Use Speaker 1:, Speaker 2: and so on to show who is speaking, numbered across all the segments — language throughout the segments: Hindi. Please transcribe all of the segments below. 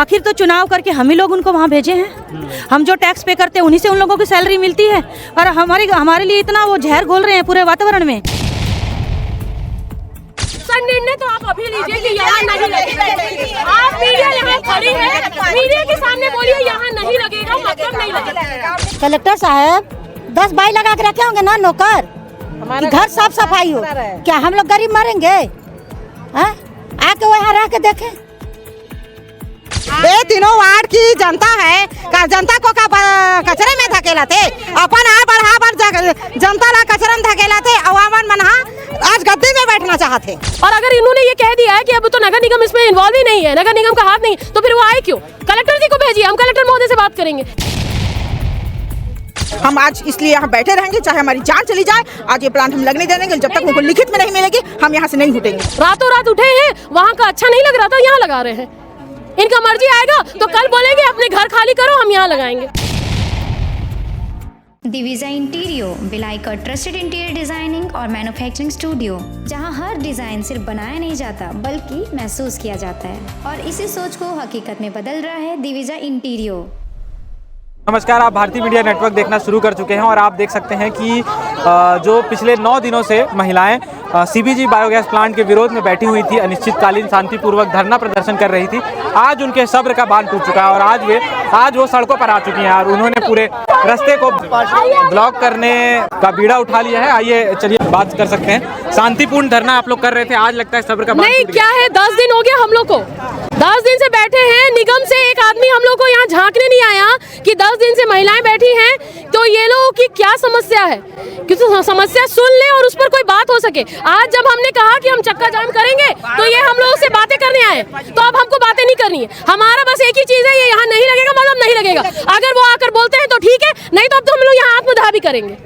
Speaker 1: आखिर तो चुनाव करके हम ही लोग उनको वहाँ भेजे हैं। हम जो टैक्स पे करते हैं उन्हीं से उन लोगों की सैलरी मिलती है, और हमारे लिए इतना वो जहर घोल रहे हैं पूरे वातावरण में।
Speaker 2: सर निर्णय तो आप अभी लीजिए कि यहाँ नहीं लगेगा। आप मीडिया यहाँ खड़ी है, मीडिया के सामने बोलिए यहाँ नहीं लगेगा, मतलब नहीं लगेगा।
Speaker 3: कलेक्टर साहब 10 बाई लगा के रखे होंगे ना नौकर, कि घर साफ सफाई हो। क्या हम लोग गरीब मरेंगे? आके वहाँ रह के देखें।
Speaker 4: ये तीनों वार्ड की जनता है, जनता को कचरे में धकेला थे, अपन आ बढ़ा जनता ला कचरे में धकेला थे। अवामन मनहा आज गद्दी में बैठना चाहते।
Speaker 2: और अगर इन्होंने ये कह दिया है कि अब तो नगर निगम इसमें इन्वॉल्व ही नहीं है, नगर निगम का हाथ नहीं, तो फिर वो आए क्यों? कलेक्टर जी को भेजिए, हम कलेक्टर महोदय से बात करेंगे।
Speaker 4: हम आज इसलिए यहाँ बैठे रहेंगे, चाहे हमारी जान चली जाए। आज ये प्लांट हम लगने देंगे, जब तक उनको लिखित में नहीं मिलेगी हम यहाँ से नहीं हटेंगे।
Speaker 2: रातों रात उठे हैं, वहाँ का अच्छा नहीं लग रहा था, यहाँ लगा रहे हैं। इनका मर्जी आएगा तो कल बोलेंगे अपने घर खाली करो, हम यहाँ लगाएंगे।
Speaker 5: दिविजा इंटीरियो भिलाई का ट्रस्टेड इंटीरियर डिजाइनिंग और मैन्युफैक्चरिंग स्टूडियो, जहां हर डिजाइन सिर्फ बनाया नहीं जाता बल्कि महसूस किया जाता है, और इसी सोच को हकीकत में बदल रहा है दिविजा इंटीरियो।
Speaker 6: नमस्कार, आप भारतीय मीडिया नेटवर्क देखना शुरू कर चुके हैं और आप देख सकते हैं कि जो पिछले 9 दिनों से महिलाएं सीबीजी बायोगैस प्लांट के विरोध में बैठी हुई थी, अनिश्चितकालीन शांतिपूर्वक धरना प्रदर्शन कर रही थी। आज उनके सब्र का बांध टूट चुका है और आज वो सड़कों पर आ चुकी हैं और उन्होंने पूरे रास्ते को ब्लॉक करने का बीड़ा उठा लिया है। आइए चलिए बात कर सकते हैं। शांतिपूर्ण धरना आप लोग कर रहे थे, आज लगता है सब्र का बांध
Speaker 2: नहीं, क्या है 10 दिन हो गया हम लोग को, 10 दिन से बैठे हैं। निगम से एक आदमी हम लोग को यहाँ झांकने नहीं आया कि 10 दिन से महिलाएं बैठी हैं, तो ये लोगों की क्या समस्या है, क्योंकि समस्या सुन ले और उस पर कोई बात हो सके। आज जब हमने कहा कि हम चक्का जाम करेंगे तो ये हम लोगों से बातें करने आए, तो अब हमको बातें नहीं करनी है। हमारा बस एक ही चीज है, ये यहाँ नहीं लगेगा मतलब नहीं लगेगा। अगर वो आकर बोलते हैं तो ठीक है, नहीं तो अब तो हम लोग यहाँ आत्मदाह भी करेंगे।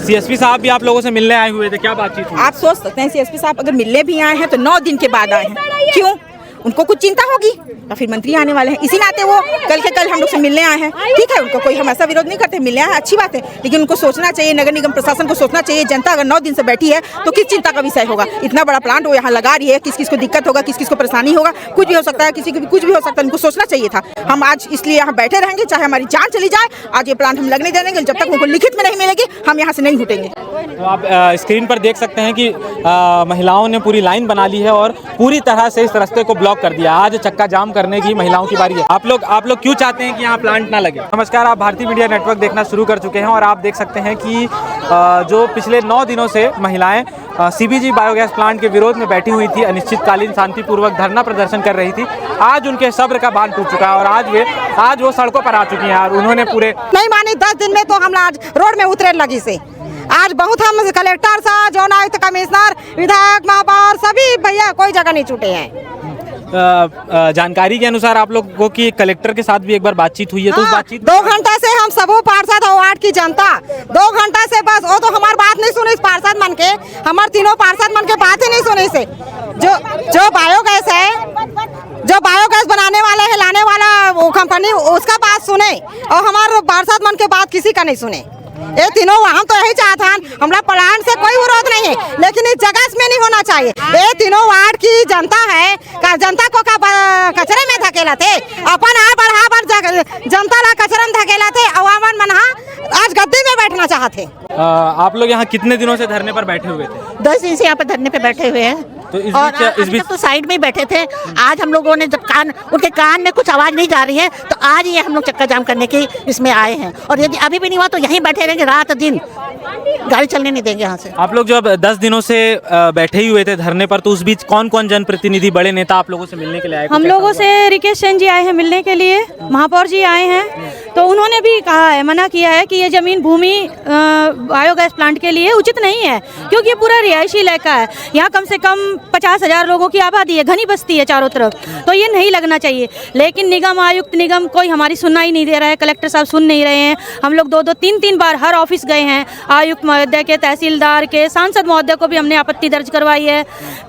Speaker 6: सीएसपी साहब भी आप लोगों से मिलने आए हुए थे, क्या बातचीत हुई?
Speaker 4: आप सोच सकते हैं सीएसपी साहब अगर मिलने भी आए हैं तो 9 दिन के बाद आए हैं। क्यों? उनको कुछ चिंता होगी या फिर मंत्री आने वाले हैं, इसी नाते वो कल के कल हम लोग से मिलने आए हैं। ठीक है, उनको कोई हम ऐसा विरोध नहीं करते, मिलने आए अच्छी बात है, लेकिन उनको सोचना चाहिए, नगर निगम प्रशासन को सोचना चाहिए। जनता अगर 9 दिन से बैठी है तो किस चिंता का विषय होगा? इतना बड़ा प्लांट वो यहाँ लगा रही है, किस किस को दिक्कत होगा, किस किस को परेशानी होगा, कुछ भी हो सकता है, किसी को भी कुछ भी हो सकता है। उनको सोचना चाहिए था। हम आज इसलिए यहाँ बैठे रहेंगे, चाहे हमारी जान चली जाए। आज ये प्लांट हम लगने देंगे, जब तक उनको लिखित में नहीं मिलेगी हम यहाँ से नहीं हटेंगे।
Speaker 6: तो आप स्क्रीन पर देख सकते हैं कि महिलाओं ने पूरी लाइन बना ली है और पूरी तरह से इस रास्ते को ब्लॉक कर दिया। आज चक्का जाम करने की महिलाओं की बारी है। आप लोग क्यों चाहते हैं कि यहाँ प्लांट ना लगे? नमस्कार, आप भारतीय मीडिया नेटवर्क देखना शुरू कर चुके हैं और आप देख सकते हैं कि जो पिछले 9 दिनों से महिलाएं सीबीजी बायोगैस प्लांट के विरोध में बैठी हुई थी, अनिश्चितकालीन शांतिपूर्वक धरना प्रदर्शन कर रही थी। आज उनके सब्र का बांध टूट चुका है और आज वो सड़कों पर आ चुकी हैं और उन्होंने पूरे
Speaker 4: नहीं मानी। 10 दिन में तो हम आज रोड में उतरे लगी से। आज बहुत हम कलेक्टर साहब, जोन आयुक्त, कमिश्नर, विधायक, महापौर सभी भैया कोई जगह नहीं छूटे हैं।
Speaker 6: जानकारी के अनुसार आप लोगों की कलेक्टर के साथ भी एक बार बातचीत हुई है, तो उस बातचीत
Speaker 4: 2 घंटा से हम सबो पार्षद और वार्ड की जनता 2 घंटा से बस वो तो हमारी बात नहीं सुनी। पार्षद मन के हमारे तीनों पार्षद मन के बात ही नहीं सुनी से। जो बायोगैस है, जो बायोगैस बनाने वाले है, लाने वाला वो कंपनी, उसका बात सुने और हमारे पार्षद मन के बात किसी का नहीं सुने। ये तीनों हम तो यही चाहते हैं, हमारा प्लांट से कोई विरोध नहीं है, लेकिन इस जगह में नहीं होना चाहिए। ये तीनों वार्ड की जनता है, जनता को कचरे में धकेला थे, अपन आ बढ़ा जनता ला कचरे में धकेला थे। अवामन मनहा आज गद्दी में बैठना चाहते।
Speaker 6: आप लोग यहाँ कितने दिनों से धरने पर बैठे हुए थे?
Speaker 3: 10 दिन से यहाँ पे धरने पे बैठे हुए हैं।
Speaker 6: तो
Speaker 3: इस बीच तो साइड में ही बैठे थे। आज हम लोगों ने जब उनके कान में कुछ आवाज नहीं जा रही है, तो आज ये हम लोग चक्का जाम करने के इसमें आए हैं। और यदि अभी भी नहीं हुआ तो यहीं बैठे रहेंगे, रात दिन गाड़ी चलने नहीं देंगे यहाँ से।
Speaker 6: आप लोग जो अब 10 दिनों से बैठे ही हुए थे धरने पर, तो उस बीच कौन कौन जनप्रतिनिधि, बड़े नेता आप लोगों से मिलने के लिए आए?
Speaker 1: हम लोगों से रिकेश सेन जी आए हैं मिलने के लिए, महापौर जी आए हैं, तो उन्होंने भी कहा है, मना किया है कि ये जमीन भूमि बायोगैस प्लांट के लिए उचित नहीं है, क्योंकि ये पूरा रिहायशी इलाका है। यहाँ कम से कम 50,000 लोगों की आबादी है, घनी बस्ती है चारों तरफ, तो ये नहीं लगना चाहिए। लेकिन निगम आयुक्त निगम कोई हमारी सुनवाई नहीं दे रहा है, कलेक्टर साहब सुन नहीं रहे हैं। हम लोग 2-2, 3-3 बार हर ऑफिस गए हैं, आयुक्त महोदय के, तहसीलदार के, सांसद महोदय को भी हमने आपत्ति दर्ज करवाई है,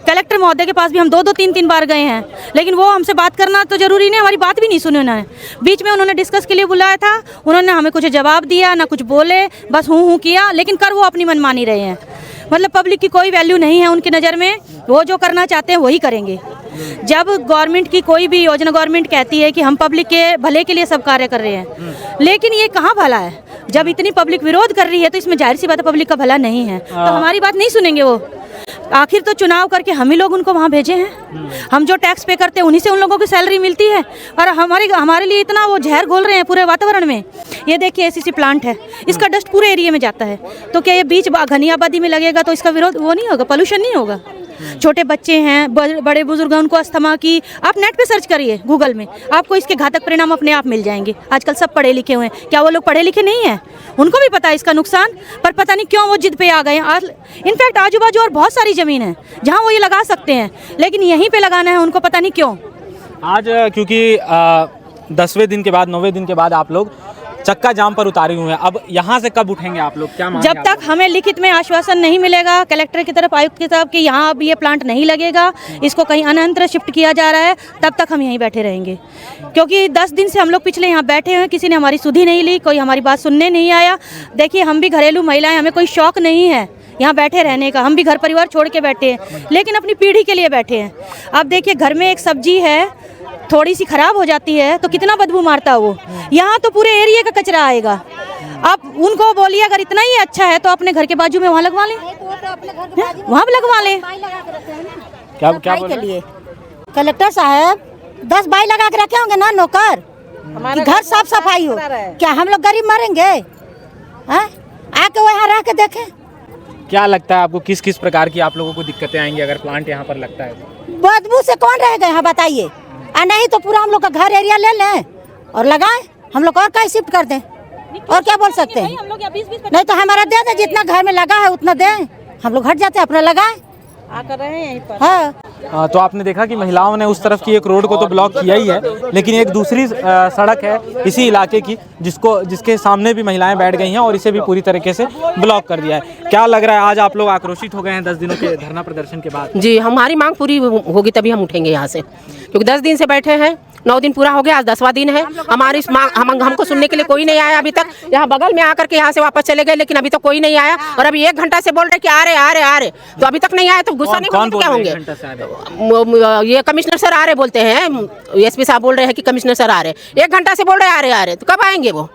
Speaker 1: कलेक्टर महोदय के पास भी हम 2-2, 3-3 बार गए हैं, लेकिन वो हमसे बात करना तो जरूरी नहीं, हमारी बात भी नहीं सुनी उन्होंने। बीच में उन्होंने डिस्कस के लिए बुलाया था, उन्होंने हमें कुछ जवाब दिया ना कुछ बोले, बस हूँ किया, लेकिन कर वो अपनी मनमानी रहे हैं। मतलब पब्लिक की कोई वैल्यू नहीं है उनकी नज़र में, वो जो करना चाहते हैं वही करेंगे। जब गवर्नमेंट की कोई भी योजना गवर्नमेंट कहती है कि हम पब्लिक के भले के लिए सब कार्य कर रहे हैं, लेकिन ये कहाँ भला है? जब इतनी पब्लिक विरोध कर रही है तो इसमें जाहिर सी बात है पब्लिक का भला नहीं है, तो हमारी बात नहीं सुनेंगे वो। आखिर तो चुनाव करके हम ही लोग उनको वहाँ भेजे हैं, हम जो टैक्स पे करते हैं उन्हीं से उन लोगों की सैलरी मिलती है, और हमारे लिए इतना वो जहर घोल रहे हैं पूरे वातावरण में। ये देखिए एसीसी प्लांट है, इसका डस्ट पूरे एरिया में जाता है, तो क्या ये बीच घनी आबादी में लगेगा तो इसका विरोध वो नहीं होगा, पोल्यूशन नहीं होगा? छोटे बच्चे हैं, बड़े बुजुर्ग हैं, उनको अस्थमा की, आप नेट पे सर्च करिए गूगल में, आपको इसके घातक परिणाम अपने आप मिल जाएंगे। आजकल सब पढ़े लिखे हुए हैं, क्या वो लोग पढ़े लिखे नहीं हैं? उनको भी पता है इसका नुकसान, पर पता नहीं क्यों वो जिद पे आ गए। इनफैक्ट आजू बाजू और बहुत सारी ज़मीन है जहाँ वो ये लगा सकते हैं, लेकिन यहीं पे लगाना है उनको, पता नहीं क्यों।
Speaker 6: आज क्योंकि 10वें दिन के बाद 9वें दिन के बाद आप लोग चक्का जाम पर उतारे हुए हैं, अब यहाँ से कब उठेंगे आप लोग? क्या मांगे?
Speaker 1: जब तक हमें लिखित में आश्वासन नहीं मिलेगा कलेक्टर की तरफ, आयुक्त की तरफ कि यहाँ अब ये प्लांट नहीं लगेगा, इसको कहीं अन्यत्र शिफ्ट किया जा रहा है, तब तक हम यहीं बैठे रहेंगे। क्योंकि 10 दिन से हम लोग पिछले यहाँ बैठे हैं, किसी ने हमारी सुधि नहीं ली, कोई हमारी बात सुनने नहीं आया। देखिए हम भी घरेलू महिलाएं, हमें कोई शौक नहीं है यहाँ बैठे रहने का, हम भी घर परिवार छोड़ के बैठे हैं, लेकिन अपनी पीढ़ी के लिए बैठे हैं। अब देखिए घर में एक सब्जी है, थोड़ी सी खराब हो जाती है तो कितना बदबू मारता है वो, यहाँ तो पूरे एरिया का कचरा आएगा। आप उनको बोलिए अगर इतना ही अच्छा है तो अपने घर के बाजू में वहाँ लगवा लें, वहाँ भी लगवा लें।
Speaker 6: क्या
Speaker 3: के लिए कलेक्टर साहब 10 बाई लगा के रखे होंगे ना नौकर, कि घर साफ सफाई हो। क्या हम लोग गरीब मरेंगे? आके वहाँ रह के देखें।
Speaker 6: क्या लगता है आपको किस किस प्रकार की आप लोगों को दिक्कतें आएंगी अगर प्लांट यहाँ पर लगता है?
Speaker 3: बदबू से कौन रहेगा यहाँ बताइए? नहीं तो पूरा हम लोग का घर एरिया ले लें और लगाएं, हम लोग और कहीं शिफ्ट कर दें, और क्या बोल सकते हैं? नहीं तो हमारा दे दें, जितना घर में लगा है उतना दें, हम लोग हट जाते हैं, अपना लगाएं आकर रहे यहीं पर।
Speaker 6: हाँ, तो आपने देखा कि महिलाओं ने उस तरफ की एक रोड को तो ब्लॉक किया ही है, लेकिन एक दूसरी सड़क है इसी इलाके की जिसके सामने भी महिलाएं बैठ गई हैं और इसे भी पूरी तरीके से ब्लॉक कर दिया है। क्या लग रहा है आज आप लोग आक्रोशित हो गए हैं 10 दिनों के धरना प्रदर्शन के बाद?
Speaker 7: जी, हमारी मांग पूरी होगी तभी हम उठेंगे यहाँ से, क्योंकि 10 दिन से बैठे हैं, 9 दिन पूरा हो गया, आज 10वां दिन है। हमारी इस मांग हमको सुनने के लिए कोई नहीं आया अभी तक। यहाँ बगल में आकर के यहाँ से वापस चले गए, लेकिन अभी तक कोई नहीं आया, और अभी 1 घंटा से बोल रहे कि आ रहे, तो अभी तक नहीं आए, तो गुस्सा नहीं होंगे? क्या होंगे? ये कमिश्नर सर आ रहे बोलते हैं, एसपी साहब बोल रहे हैं कि कमिश्नर सर आ रहे, 1 घंटा से बोल रहे आ रहे, तो कब आएंगे वो?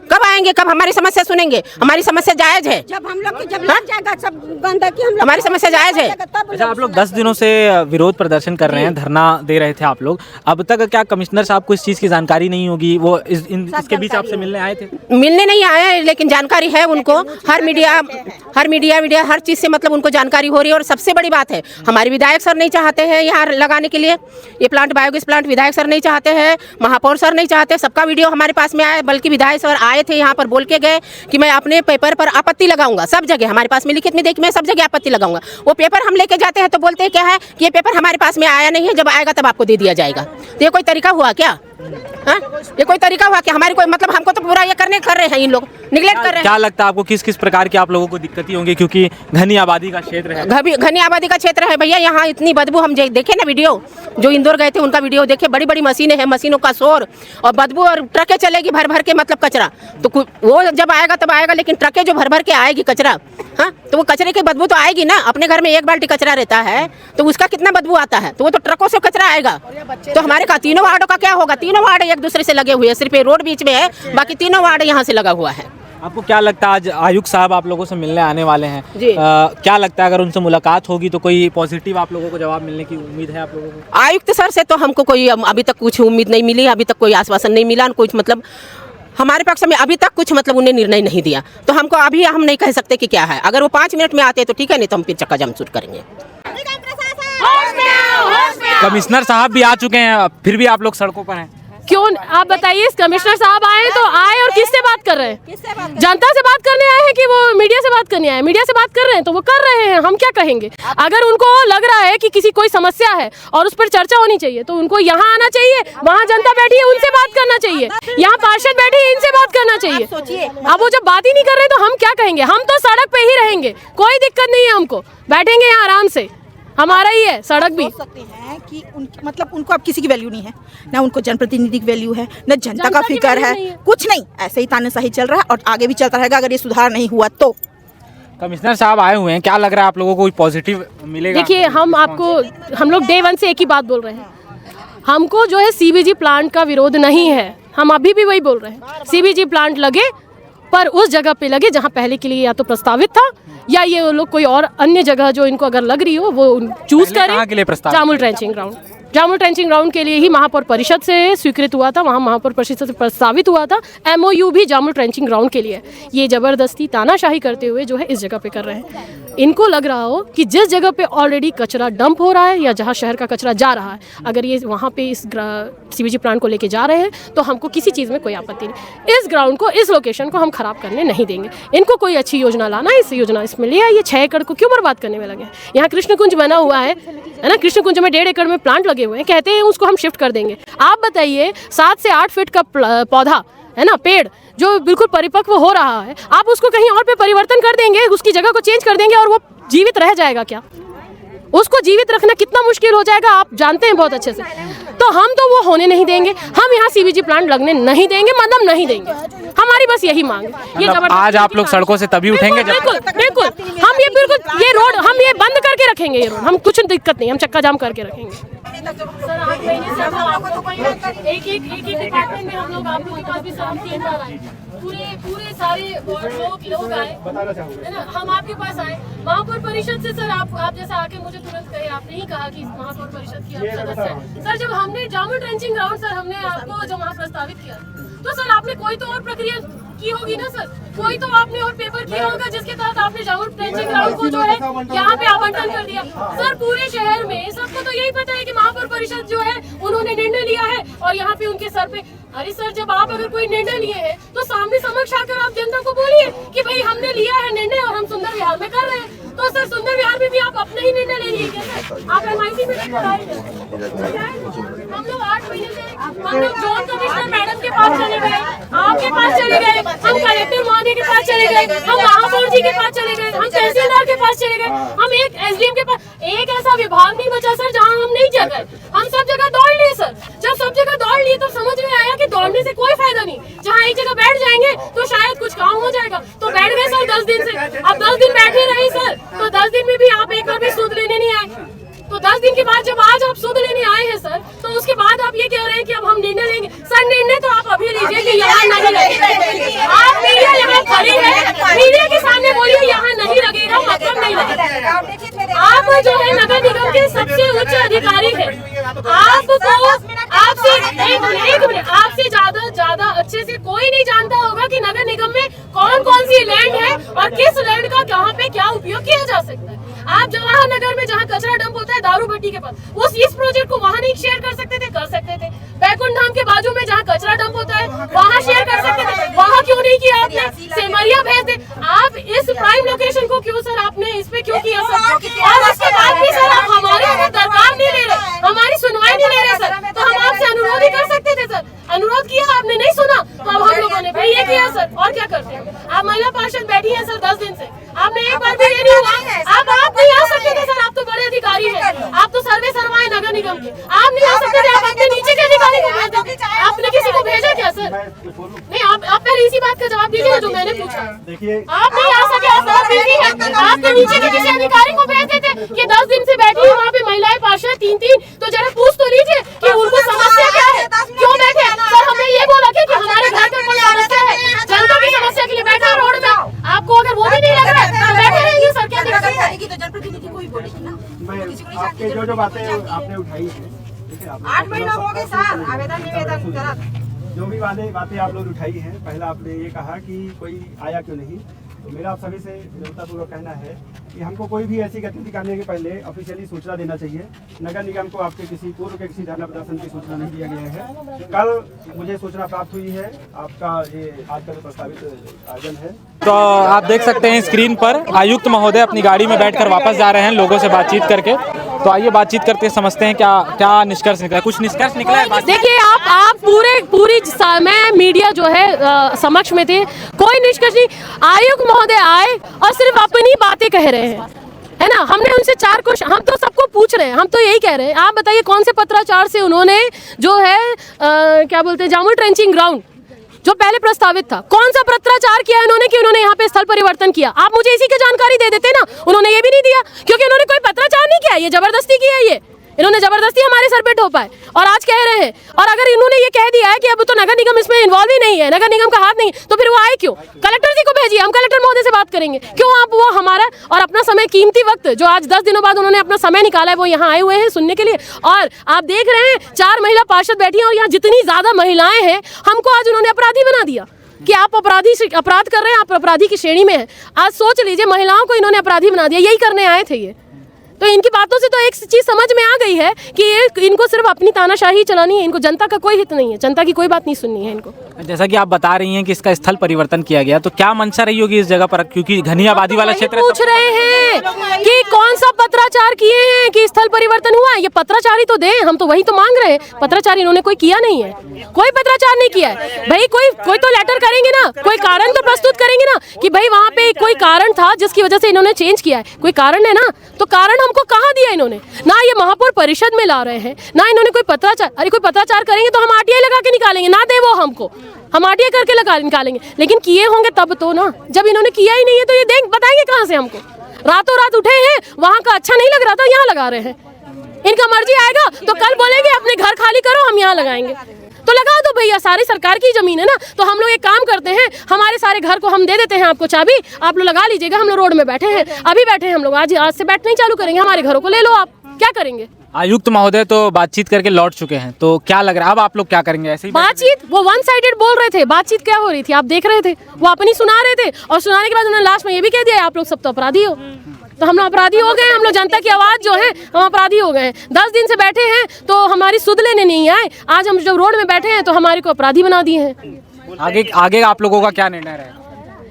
Speaker 7: कब आएंगे? कब हमारी समस्या सुनेंगे? हमारी समस्या जायज है,
Speaker 3: जब हम लोग जब लग जाएगा सब गंदगी, हम लोग
Speaker 7: हमारी समस्या जायज है।
Speaker 6: अच्छा, आप लोग 10 दिनों से विरोध प्रदर्शन कर रहे हैं, धरना दे रहे थे आप लोग, अब तक क्या कमिश्नर साहब को इस चीज़ की जानकारी नहीं होगी? वो इसके बीच आपसे मिलने आए थे?
Speaker 7: मिलने नहीं आए, लेकिन जानकारी है उनको, हर मीडिया हर चीज़ से मतलब उनको जानकारी हो रही है। और सबसे बड़ी बात है, हमारे विधायक सर नहीं चाहते हैं यहाँ लगाने के लिए ये प्लांट, बायोगैस प्लांट, विधायक सर नहीं चाहते हैं, महापौर सर नहीं चाहते, सबका वीडियो हमारे पास में आया, बल्कि विधायक सर आए थे यहाँ पर, बोल के गए कि मैं अपने पेपर पर आपत्ति लगाऊंगा, सब जगह हमारे पास में लिखित में देखिए मैं सब जगह आपत्ति लगाऊंगा। वो पेपर हम लेके जाते हैं तो बोलते हैं क्या है कि ये पेपर हमारे पास में आया नहीं है, जब आएगा तब आपको दे दिया जाएगा। तो ये कोई तरीका हुआ क्या? ये कोई तरीका हुआ कि हमारी कोई मतलब, हमको तो पूरा ये कर रहे हैं इन लोग, निगलेक्ट कर रहे हैं।
Speaker 6: क्या लगता है आपको किस किस प्रकार की आप लोगों को दिक्कतें होंगी, क्योंकि घनी आबादी का क्षेत्र है?
Speaker 7: घनी आबादी का क्षेत्र है भैया, यहाँ इतनी बदबू, हम देखे ना वीडियो, जो इंदौर गए थे उनका वीडियो देखे, बड़ी बड़ी मशीनें हैं, मशीनों का शोर और बदबू, और ट्रकें चलेगी भर भर के मतलब कचरा, तो वो जब आएगा तब आएगा, लेकिन ट्रकें जो भर भर के आएगी कचरा, हाँ, तो वो कचरे की बदबू तो आएगी ना। अपने घर में 1 बाल्टी कचरा रहता है तो उसका कितना बदबू आता है, तो वो तो ट्रकों से कचरा आएगा। तो हमारे का तीनों वार्डों का क्या होगा? तीनों वार्ड एक दूसरे से लगे हुए हैं, सिर्फ रोड बीच में है, बाकी तीनों वार्ड यहाँ से लगा हुआ है।
Speaker 6: आपको क्या लगता है, आज आयुक्त साहब आप लोगों से मिलने आने वाले हैं
Speaker 7: जी,
Speaker 6: क्या लगता है अगर उनसे मुलाकात होगी तो कोई पॉजिटिव आप लोगों को जवाब मिलने की उम्मीद है आप लोगों को?
Speaker 7: आयुक्त सर से तो हमको कोई अभी तक कुछ उम्मीद नहीं मिली, अभी तक कोई आश्वासन नहीं मिला, कुछ मतलब हमारे पक्ष में अभी तक कुछ मतलब उन्हें निर्णय नहीं दिया, तो हमको अभी हम नहीं कह सकते कि क्या है। अगर वो 5 मिनट में आते हैं तो ठीक है, नहीं तो हम फिर चक्का जाम शुरू करेंगे।
Speaker 6: कमिश्नर साहब भी आ चुके हैं, फिर भी आप लोग सड़कों पर हैं,
Speaker 2: क्यों? आप बताइए, कमिश्नर साहब आए तो आए और किससे बात कर रहे हैं? जनता से बात करने आए हैं कि वो मीडिया से बात करने आए? मीडिया से बात कर रहे हैं तो वो कर रहे हैं, हम क्या कहेंगे? अगर उनको लग रहा है कि किसी कोई समस्या है और उस पर चर्चा होनी चाहिए तो उनको यहाँ आना चाहिए, वहाँ जनता बैठी है उनसे बात करना चाहिए, यहाँ पार्षद बैठे हैं इनसे बात करना चाहिए। अब वो जब बात ही नहीं कर रहे तो हम क्या कहेंगे? हम तो सड़क पे ही रहेंगे, कोई दिक्कत नहीं है, हमको बैठेंगे यहाँ आराम से, हमारा ही है सड़क भी।
Speaker 8: सकते हैं कि मतलब उनको अब किसी की वैल्यू नहीं है, ना उनको जनप्रतिनिधि की वैल्यू है, ना जनता का फिक्र है, कुछ नहीं, ऐसे ही तानाशाही चल रहा है और आगे भी चलता रहेगा अगर ये सुधार नहीं हुआ तो।
Speaker 6: कमिश्नर साहब आए हुए हैं, क्या लग रहा है आप लोगों को कोई पॉजिटिव मिलेगा?
Speaker 2: देखिए हम लोग डे वन से एक ही बात बोल रहे हैं, हमको जो है सीबीजी प्लांट का विरोध नहीं है, हम अभी भी वही बोल रहे हैं। सीबीजी प्लांट लगे पर उस जगह पे लगे जहाँ पहले के लिए या तो प्रस्तावित था, या ये लोग कोई और अन्य जगह जो इनको अगर लग रही हो वो चूज करें।
Speaker 6: कहाँ के लिए प्रस्तावित?
Speaker 2: Jamul trenching ground, Jamul trenching ground के लिए ही महापौर परिषद से स्वीकृत हुआ था, वहाँ महापौर परिषद से प्रस्तावित हुआ था। एमओयू भी जामुल ट्रेंचिंग ग्राउंड के लिए। ये ज़बरदस्ती तानाशाही करते हुए जो है इस जगह पे कर रहे हैं। इनको लग रहा हो कि जिस जगह पे ऑलरेडी कचरा डंप हो रहा है या जहाँ शहर का कचरा जा रहा है, अगर ये वहाँ पे इस सीबीजी प्लांट को लेके जा रहे हैं तो हमको किसी चीज़ में कोई आपत्ति नहीं। इस ग्राउंड को, इस लोकेशन को हम खराब करने नहीं देंगे। इनको कोई अच्छी योजना लाना, इस योजना इसमें लिया, ये 6 एकड़ को क्यों बर्बाद करने में लगे? यहाँ कृष्ण कुंज बना हुआ है ना, कृष्ण कुंज में 1.5 एकड़ में प्लांट लगे हुए हैं, कहते हैं उसको हम शिफ्ट कर देंगे। आप बताइए 7 से 8 फीट का पौधा है ना, पेड़ जो बिल्कुल परिपक्व हो रहा है, आप उसको कहीं और पे परिवर्तन कर देंगे, उसकी जगह को चेंज कर देंगे और वो जीवित रह जाएगा क्या? उसको जीवित रखना कितना मुश्किल हो जाएगा आप जानते हैं बहुत अच्छे से। तो हम तो वो होने नहीं देंगे, हम यहाँ सीबीजी प्लांट लगने नहीं देंगे, मतलब नहीं देंगे। हमारी बस यही मांग है। ये
Speaker 6: आज आप लोग सड़कों से तभी उठेंगे जब
Speaker 2: बिल्कुल हम ये बिल्कुल ये रोड हम ये बंद करके रखेंगे। ये रोड हम कुछ दिक्कत नहीं, हम चक्का जाम करके रखेंगे। सर 8 महीने से एक डिपार्टमेंट में हम लोग आप लोगों के पास भी सर हम 3 बार आए, पूरे सारे लोग आए है ना, हम आपके पास आए महापौर परिषद से। सर आप जैसा आके मुझे तुरंत कहे, आपने ही कहा कि महापौर परिषद की आप सदस्य हैं। सर जब हमने जामुल ट्रेंचिंग ग्राउंड सर हमने आपको जब वहाँ प्रस्तावित किया तो सर आपने कोई तो और प्रक्रिया की होगी ना सर, कोई तो आपने और पेपर किया होगा जिसके तहत आपने जामुल ट्रेंचिंग ग्राउंड को जो है यहाँ पे आवंटन कर दिया। सर पूरे शहर में सबको तो यही पता है कि महापौर परिषद जो है उन्होंने निर्णय लिया है और यहाँ पे उनके सर पे। अरे सर जब आप अगर कोई निर्णय लिए हैं तो सामने समक्ष आकर आप जनता को बोलिए कि भाई हमने लिया है निर्णय और हम सुंदर विहार में कर रहे हैं। तो सर सुंदर विहार में भी आप अपने ही निर्णय ले लीजिए सर, आप MIC में हम लोग 8 महीने से हम लोग जोन कमिश्नर मैडम के पास चले गए, आपके पास चले गए, हम कलेक्टर महोदय के पास चले गए, हम महापौर जी के पास चले गए, हम तहसीलदार के पास चले गए, हम एक SDM के पास। एक ऐसा विभाग नहीं बचा सर जहाँ हम नहीं जा गए, हम सब जगह दौड़ लिए सर। जब सब जगह दौड़ लिए तो समझ में आया कि दौड़ने से कोई फायदा नहीं, जहाँ एक जगह बैठ जाएंगे तो शायद कुछ काम हो जाएगा। तो बैठ गए सर 10 दिन से, अब 10 दिन बैठे रहे सर, तो 10 दिन में भी आप एक बार भी सूद लेने नहीं आए। तो 10 दिन के बाद जब आज आप सूद लेने आए हैं सर, तो उसके बाद आप ये कह रहे हैं कि अब हम निर्णय लेंगे। सर निर्णय तो आप अभी लीजिए कि यहाँ नहीं लगेगा। आप मीडिया यहाँ खड़ी है, मीडिया के सामने बोलिए यहाँ नहीं लगेगा, मतलब नहीं लगेगा। आप जो है नगर निगम के सबसे उच्च अधिकारी है, आपसे ज्यादा अच्छे से कोई नहीं जानता होगा कि नगर निगम में कौन कौन सी लैंड है और किस लैंड का कहाँ पे क्या उपयोग किया जा सकता है। आप जवाहर नगर में जहाँ कचरा डंप होता है दारू भट्टी के पास, इस प्रोजेक्ट को वहाँ नहीं शेयर कर सकते थे? कर सकते थे। बैकुंठ धाम के बाजू में जहाँ कचरा डंप होता है वहाँ शेयर कर सकते थे, वहाँ क्यों नहीं किया आपने? सेमरिया भेज दे। आप इस प्राइम लोकेशन को क्यों सर आपने इस पे क्यों किया सर? और उसके बाद भी सर आप हमारे दरकार नहीं ले रहे, हमारी सुनवाई नहीं ले रहे सर। तो हम आपसे अनुरोध ही कर सकते थे सर, अनुरोध किया आपने नहीं सुना, तो अब हम लोगों ने भाई ये किया सर। और क्या करते हैं? आप महिला पार्षद बैठी है सर 10 दिन से, आपने एक बार भी ये नहीं हुआ। आप नहीं आ सकते थे सर, आप तो बड़े अधिकारी हैं, आप तो सर्वे सर्वाएं नगर निगम के, आप नहीं आ सकते थे। आप अपने नीचे के अधिकारी को भेज देते, आपने किसी को भेजा क्या सर? नहीं आप पहले इसी बात का जवाब दीजिए जो मैंने पूछा। आप नहीं आ सके, आप बहुत बिजी हैं, आपके नीचे के किसी अधिकारी को भेज देते कि 10 दिन से बैठी है वहाँ पे महिलाएं पार्षद 3-3, तो जरा पूछ तो लीजिए कि उनको समस्या क्या है, क्यों बैठे सर? हमने ये बोला कि हमारे घर पर कोई समस्या है, जनता की समस्या के लिए बैठा रोड में। आपको अगर वो भी नहीं लग रहा है तो बैठे रहेंगे सर, क्या दिक्कत है? तो जनप्रतिनिधि को ही बोलेगी ना।
Speaker 9: आपके जो बातें आपने उठाई है,
Speaker 4: 8 महीना हो गए सर आवेदन निवेदन करा।
Speaker 9: जो भी बातें आप लोग उठाई हैं, पहला आपने ये कहा कि कोई आया क्यों नहीं, तो मेरा आप सभी से विनम्रतापूर्वक कहना है कि हमको कोई भी ऐसी गतिविधि करने के पहले ऑफिशियली सूचना देना चाहिए। नगर निगम को आपके किसी पूर्व के किसी धरना प्रदर्शन की सूचना नहीं दिया गया है। कल मुझे सूचना प्राप्त हुई है आपका ये आज का जो प्रस्तावित आयोजन है।
Speaker 6: तो आप देख सकते हैं स्क्रीन पर आयुक्त महोदय अपनी गाड़ी में बैठकर वापस जा रहे हैं लोगों से बातचीत करके। तो आइए बातचीत करके समझते हैं क्या निष्कर्ष निकला है। कुछ निष्कर्ष निकला है?
Speaker 2: देखिए आप पूरी समय मीडिया जो है समक्ष में थे, कोई निष्कर्ष नहीं। आयुक्त महोदय आए और सिर्फ अपनी बातें कह रहे हैं, है ना। हमने उनसे 4 क्वेश्चन, हम तो सबको पूछ रहे हैं, हम तो यही कह रहे हैं आप बताइए कौन से पत्राचार से उन्होंने जो है क्या बोलते हैं जामुल ट्रेंचिंग ग्राउंड जो पहले प्रस्तावित था। कौन सा पत्राचार किया इन्होंने कि उन्होंने यहाँ पे स्थल परिवर्तन किया? आप मुझे इसी की जानकारी दे देते ना। उन्होंने ये भी नहीं दिया, क्योंकि उन्होंने कोई पत्राचार नहीं किया, ये जबरदस्ती किया। ये इन्होंने जबरदस्ती हमारे सर पे ठोपा है और आज कह रहे हैं। और अगर इन्होंने ये कह दिया है कि अब तो नगर निगम इसमें इन्वॉल्व ही नहीं है, नगर निगम का हाथ नहीं, तो फिर वो आए क्यों? कलेक्टर जी को भेजिए, हम कलेक्टर महोदय से बात करेंगे। क्यों आप वो हमारा और अपना समय, कीमती वक्त जो आज 10 दिनों बाद उन्होंने अपना समय निकाला है, वो यहाँ आए हुए हैं सुनने के लिए। और आप देख रहे हैं 4 महिला पार्षद बैठी हैं और यहाँ जितनी ज्यादा महिलाएं हैं, हमको आज उन्होंने अपराधी बना दिया कि आप अपराध कर रहे हैं, आप अपराधी की श्रेणी में हैं। आज सोच लीजिए, महिलाओं को इन्होंने अपराधी बना दिया। यही करने आए थे ये। तो इनकी बातों से तो एक चीज समझ में आ गई है कि इनको सिर्फ अपनी तानाशाही चलानी है, इनको जनता का कोई हित नहीं है, जनता की कोई बात नहीं सुननी है इनको।
Speaker 6: जैसा कि आप बता रही हैं कि इसका स्थल परिवर्तन किया गया, तो क्या मंशा रही होगी इस जगह पर, क्योंकि घनी आबादी वाला क्षेत्र है?
Speaker 2: पूछ रहे हैं कि कौन सा पत्राचार किए हैं कि स्थल परिवर्तन हुआ है? ये पत्राचारी तो दें, हम तो वही तो मांग रहे हैं। पत्राचार इन्होंने कोई किया नहीं है, कोई पत्राचार नहीं किया है। भाई कोई तो लेटर करेंगे ना, कोई कारण तो प्रस्तुत करेंगे ना कि भाई वहाँ पे कोई कारण था जिसकी वजह से इन्होंने चेंज किया है। कोई कारण है ना, तो कारण हमको कहाँ दिया इन्होंने? ना ये महापौर परिषद में ला रहे हैं, ना इन्होंने कोई पत्राचार। अरे कोई पत्राचार करेंगे तो हम आरटीआई लगा के निकालेंगे, ना दे वो हमको, हम आरटीआई करके लगा निकालेंगे। लेकिन किए होंगे तब तो ना, जब इन्होंने किया ही नहीं है तो ये देख बताएंगे कहाँ से हमको? रातों रात उठे हैं, वहाँ का अच्छा नहीं लग रहा था, यहाँ लगा रहे हैं। इनका मर्जी आएगा तो कल बोलेंगे अपने घर खाली करो, हम यहाँ लगाएंगे। तो लगा दो भैया, सारी सरकार की जमीन है ना। तो हम लोग एक काम करते हैं, हमारे सारे घर को हम दे देते हैं आपको चाबी, आप लोग लगा लीजिएगा। हम लोग रोड में बैठे हैं, अभी बैठे हैं हम लोग, आज से बैठना ही चालू करेंगे। हमारे घरों को ले लो, आप क्या करेंगे?
Speaker 6: आयुक्त महोदय तो बातचीत करके लौट चुके हैं, तो क्या लग रहा है अब आप लोग क्या करेंगे? ऐसे ही
Speaker 2: बातचीत, वो वन साइडेड बोल रहे थे। बातचीत क्या हो रही थी आप देख रहे थे, वो अपनी सुना रहे थे और सुनाने के बाद उन्होंने लास्ट में ये भी कह दिया आप लोग सब तो अपराधी हो। तो हम लोग अपराधी हो गए, हम लोग जनता की आवाज जो है हम अपराधी हो गए। 10 दिन से बैठे हैं तो हमारी सुध लेने नहीं आए, आज हम जब रोड में बैठे हैं तो हमारे को अपराधी बना दिए हैं।
Speaker 6: आगे आप लोगों का क्या निर्णय रहेगा?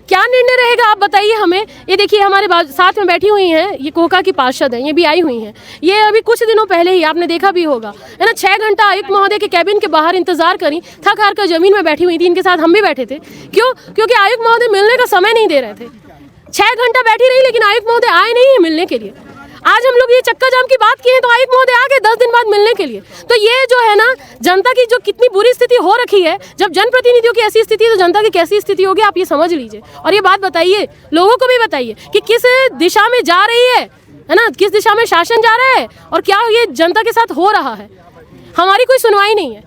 Speaker 2: क्या निर्णय रहेगा आप बताइए हमें। ये देखिए हमारे साथ में बैठी हुई हैं, ये कोका की पार्षद हैं, ये भी आई हुई हैं। ये अभी कुछ दिनों पहले ही आपने देखा भी होगा है ना, 6 घंटा आयुक्त महोदय के कैबिन के बाहर इंतजार करी, थक हार कर जमीन में बैठी हुई थी। इनके साथ हम भी बैठे थे। क्यों? क्योंकि आयुक्त महोदय मिलने का समय नहीं दे रहे थे। 6 घंटा बैठी रही, लेकिन आयुक्त महोदय आए नहीं है मिलने के लिए। आज हम लोग ये चक्का जाम की बात की है तो आयुक्त महोदय आ गए 10 दिन बाद मिलने के लिए। तो ये जो है ना, जनता की जो कितनी बुरी स्थिति हो रखी है, जब जनप्रतिनिधियों की ऐसी स्थिति है तो जनता की कैसी स्थिति होगी आप ये समझ लीजिए। और ये बात बताइए, लोगों को भी बताइए कि किस दिशा में जा रही है ना, किस दिशा में शासन जा रहा है और क्या ये जनता के साथ हो रहा है। हमारी कोई सुनवाई नहीं है,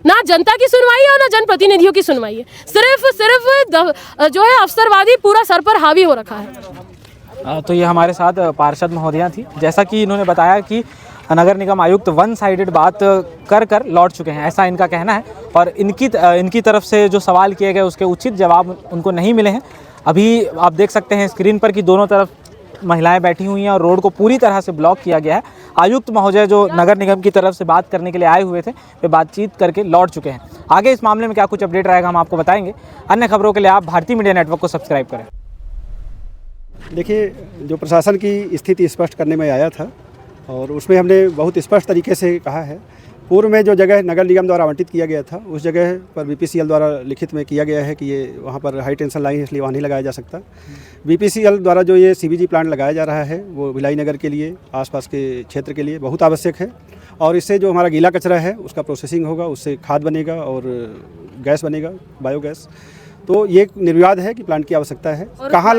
Speaker 2: ना जनता की सुनवाई है और ना जनप्रतिनिधियों की सुनवाई है। सिर्फ जो है अफसरवादी पूरा सर पर हावी हो रखा है।
Speaker 6: तो ये हमारे साथ पार्षद महोदया थी। जैसा कि इन्होंने बताया कि नगर निगम आयुक्त वन साइडेड बात कर लौट चुके हैं, ऐसा इनका कहना है। और इनकी तरफ से जो सवाल किए गए उसके उचित जवाब उनको नहीं मिले हैं। अभी आप देख सकते हैं स्क्रीन पर कि दोनों तरफ महिलाएं बैठी हुई हैं और रोड को पूरी तरह से ब्लॉक किया गया है। आयुक्त महोदय जो नगर निगम की तरफ से बात करने के लिए आए हुए थे, वे बातचीत करके लौट चुके हैं। आगे इस मामले में क्या कुछ अपडेट रहेगा हम आपको बताएंगे। अन्य खबरों के लिए आप भारतीय मीडिया नेटवर्क को सब्सक्राइब करें।
Speaker 9: देखिए, जो प्रशासन की स्थिति स्पष्ट करने में आया था और उसमें हमने बहुत स्पष्ट तरीके से कहा है। पूर्व में जो जगह नगर निगम द्वारा आवंटित किया गया था, उस जगह पर बीपीसीएल द्वारा लिखित में किया गया है कि ये वहाँ पर हाई टेंशन लाइन है, इसलिए वहाँ नहीं लगाया जा सकता। बीपीसीएल द्वारा जो ये सीबीजी प्लांट लगाया जा रहा है वो भिलाई नगर के लिए, आसपास के क्षेत्र के लिए बहुत आवश्यक है। और इससे जो हमारा गीला कचरा है उसका प्रोसेसिंग होगा, उससे खाद बनेगा और गैस बनेगा, बायोगैस। तो ये निर्विवाद है कि प्लांट की आवश्यकता है। कहाँ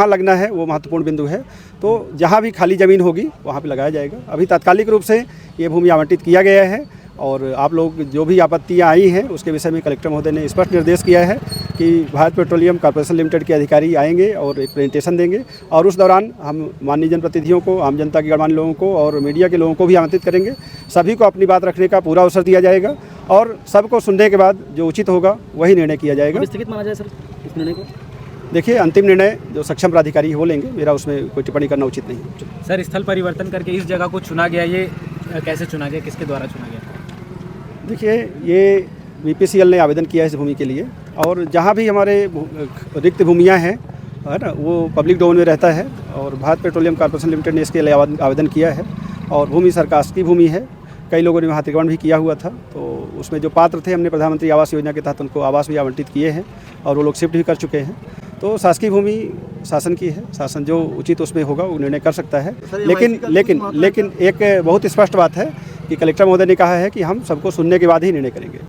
Speaker 9: लगना है वो महत्वपूर्ण बिंदु है। तो जहाँ भी खाली ज़मीन होगी वहाँ पे लगाया जाएगा। अभी तात्कालिक रूप से ये भूमि आवंटित किया गया है और आप लोग जो भी आपत्तियाँ आई हैं उसके विषय में कलेक्टर महोदय ने स्पष्ट निर्देश किया है कि भारत पेट्रोलियम कॉर्पोरेशन लिमिटेड के अधिकारी आएंगे और एक प्रेजेंटेशन देंगे और उस दौरान हम माननीय जनप्रतिनिधियों को, आम जनता के गणमान्य लोगों को और मीडिया के लोगों को भी आमंत्रित करेंगे। सभी को अपनी बात रखने का पूरा अवसर दिया जाएगा और सबको सुनने के बाद जो उचित होगा वही निर्णय किया जाएगा।
Speaker 10: स्थगित माना जाए सर इस निर्णय को?
Speaker 9: देखिए, अंतिम निर्णय जो सक्षम प्राधिकारी वो लेंगे, मेरा उसमें कोई टिप्पणी करना उचित नहीं है।
Speaker 6: सर, स्थल परिवर्तन करके इस जगह को चुना गया, ये कैसे चुना गया, किसके द्वारा चुना गया?
Speaker 9: देखिए, ये बीपीसीएल ने आवेदन किया है इस भूमि के लिए और जहाँ भी हमारे रिक्त भूमियाँ हैं है ना, वो पब्लिक डोमेन में रहता है और भारत पेट्रोलियम कॉर्पोरेशन लिमिटेड ने इसके लिए आवेदन किया है और भूमि सरकार की भूमि है। कई लोगों ने वहाँ अतिक्रमण भी किया हुआ था, तो उसमें जो पात्र थे हमने प्रधानमंत्री आवास योजना के तहत उनको आवास भी आवंटित किए हैं और वो लोग शिफ्ट भी कर चुके हैं। तो शासकीय भूमि शासन की है, शासन जो उचित उसमें होगा वो निर्णय कर सकता है। लेकिन एक बहुत स्पष्ट बात है कि कलेक्टर महोदय ने कहा है कि हम सबको सुनने के बाद ही निर्णय करेंगे।